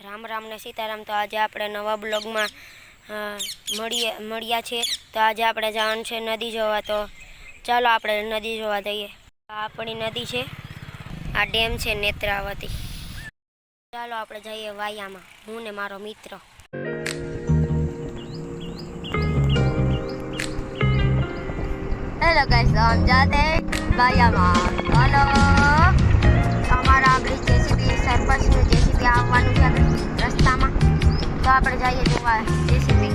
રામ રામ ને સીતારામ। તો આજે આપણે નવા બ્લોગમાં મળ્યા છે। તો આજે આપણે જવાનું છે નદી જોવા। તો ચાલો આપણે નદી જોવા જઈએ। આ આપણી નદી છે, આ ડેમ છે નેત્રાવતી। ચાલો આપણે જઈએ વાયામાં, હું ને મારો મિત્ર। હેલો ગાઈસ, हम जाते વાયામાં। ચાલો અમારા બ્રિજ જેસીબી સરપંચનું જેસીબી આવવાનું છે રસ્તામાં, તો આપણે જઈએ જોવા જેસીબી।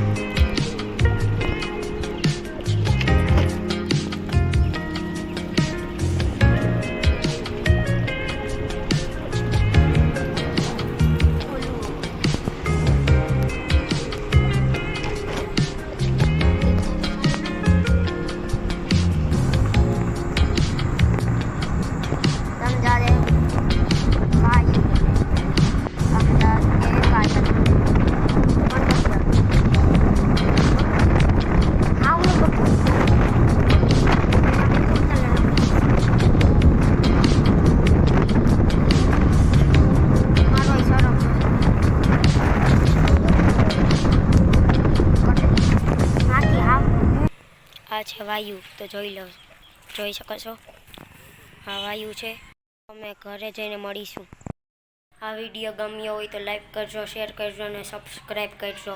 આ છે વાયુ, તો જોઈ શકો છો, આ વાયુ છે। અમે ઘરે જઈને મળીશું। આ વિડીયો ગમ્યો હોય તો લાઈક કરજો, શેર કરજો અને સબસ્ક્રાઈબ કરજો।